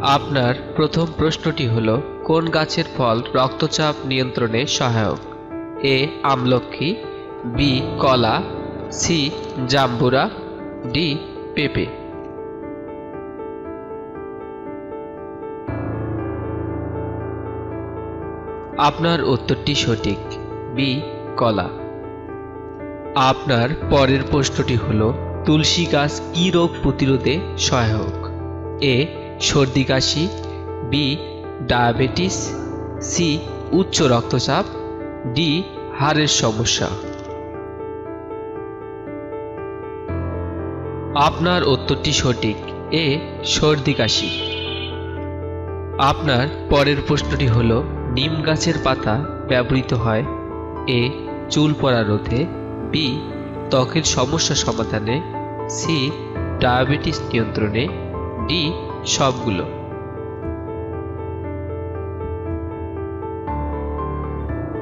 আপনার প্রথম প্রশ্নটি হলো, কোন গাছের ফল রক্তচাপ নিয়ন্ত্রণে সহায়ক? এ আমলকি, বি কলা, সি জাম্বুরা, ডি পেঁপে। আপনার উত্তরটি সঠিক, বি কলা। আপনার পরের প্রশ্নটি হলো, তুলসী গাছ কি রোগ প্রতিরোধে সহায়ক? এ সর্দি কাশি, বি ডায়াবেটিস, সি উচ্চ রক্তচাপ, ডি হাড়ের সমস্যা। আপনার উত্তরটি সঠিক, এ সর্দি কাশি। আপনার পরের প্রশ্নটি হলো, নিম গাছের পাতা ব্যবহৃত হয় এ চুল পড়া রোধে, বি ত্বকের সমস্যা সমাধানে, সি ডায়াবেটিস নিয়ন্ত্রণে, ডি সবগুলো।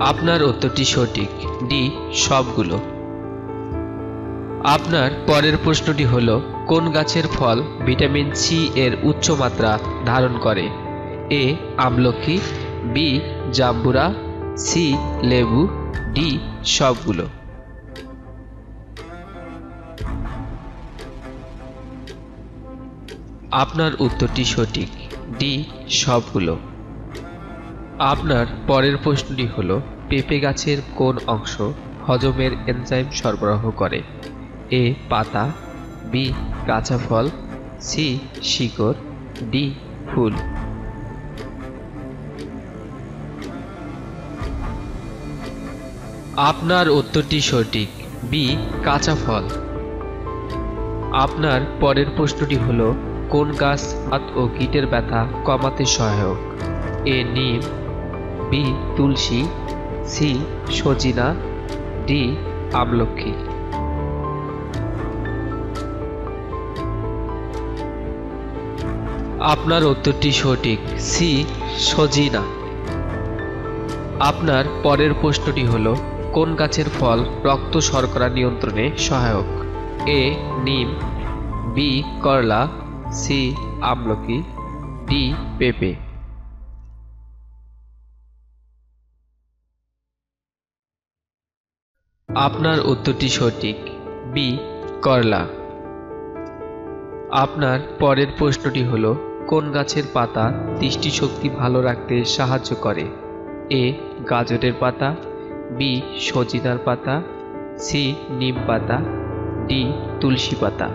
আপনার উত্তরটি সঠিক, ডি সবগুলো। আপনার পরের প্রশ্নটি হলো, কোন গাছের ফল ভিটামিন সি এর উচ্চ মাত্রা ধারণ করে? এ আমলকি, বি জাম্বুরা, সি লেবু, ডি সবগুলো। আপনার উত্তরটি সঠিক, ডি সবগুলো। আপনার পরের প্রশ্নটি হলো, পেঁপে গাছের কোন অংশ হজমের এনজাইম সরবরাহ করে? এ পাতা, বি কাঁচা ফল, সি শিকড়, ডি ফুল। আপনার উত্তরটি সঠিক, বি কাঁচা ফল। আপনার পরের প্রশ্নটি হলো, কোন গাছ হাত ও গিঁটের ব্যথা কমাতে সহায়ক? এ নিম, বি তুলসী, সি সজিনা, ডি আমলকি। আপনার উত্তরটি সঠিক, সি সজিনা। আপনার পরের প্রশ্নটি হলো, কোন গাছের ফল রক্ত শর্করা নিয়ন্ত্রণে সহায়ক? এ নিম, বি করলা, সি আমলকি, ডি পেঁপে। আপনার উত্তরটি সঠিক, বি করলা। আপনার পরের প্রশ্নটি হলো, কোন গাছের পাতা দৃষ্টিশক্তি ভালো রাখতে সাহায্য করে? এ গাজরের পাতা, বি সজিনার পাতা, সি নিম পাতা, ডি তুলসী পাতা।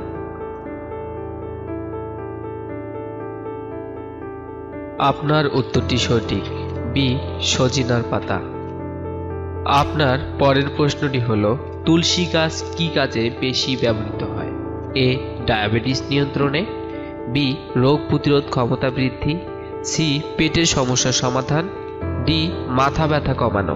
আপনার উত্তরটি সঠিক, বি সজিনার পাতা। আপনার পরের প্রশ্নটি হলো, তুলসী গাছ কি কাজে বেশি ব্যবহৃত হয়? এ ডায়াবেটিস নিয়ন্ত্রণে, বি রোগ প্রতিরোধ ক্ষমতা বৃদ্ধি, সি পেটের সমস্যা সমাধান, ডি মাথা ব্যথা কমানো।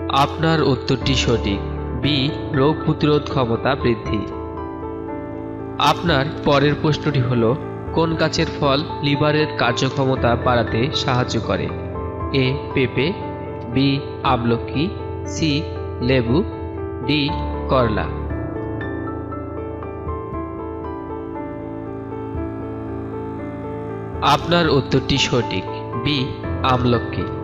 আপনার উত্তরটি সঠিক, বি রোগ প্রতিরোধ ক্ষমতা বৃদ্ধি। আপনার পরের প্রশ্নটি হলো, কোন গাছের ফল লিভারের কার্যক্ষমতা বাড়াতে সাহায্য করে? এ পেঁপে, বি আমলকি, সি লেবু, ডি করলা। আপনার উত্তরটি সঠিক, বি আমলকি।